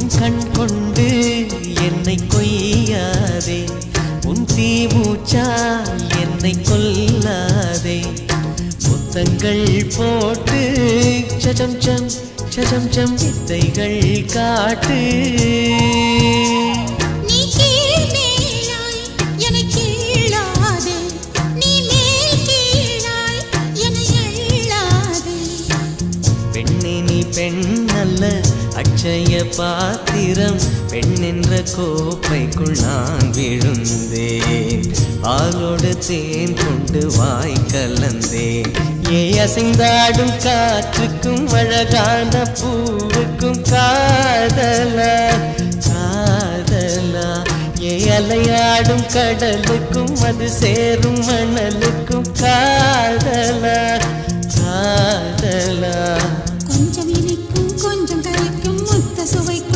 உன் கண் கொண்டு என்னை கொய்யாதே, உன் தீமூச்சால் என்னை கொல்லாதே. முத்தங்கள் போட்டு சஜம் சம் சஜம் சம் வித்தைகள் காட்டு. பெண்ணல்ல அட்சய பாத்திரம், பெண் என்ற கோப்பைக்குள் நான் விழுந்தேன். பாலோடு தேன் கொண்டு வாய் கலந்தேன். ஏ அசைந்தாடும் காற்றுக்கும் அழகான பூவுக்கும் காதலா காதலா. ஏ அலையாடும் கடலுக்கும் அது சேரும் மணலுக்கும் காதலா காதலா.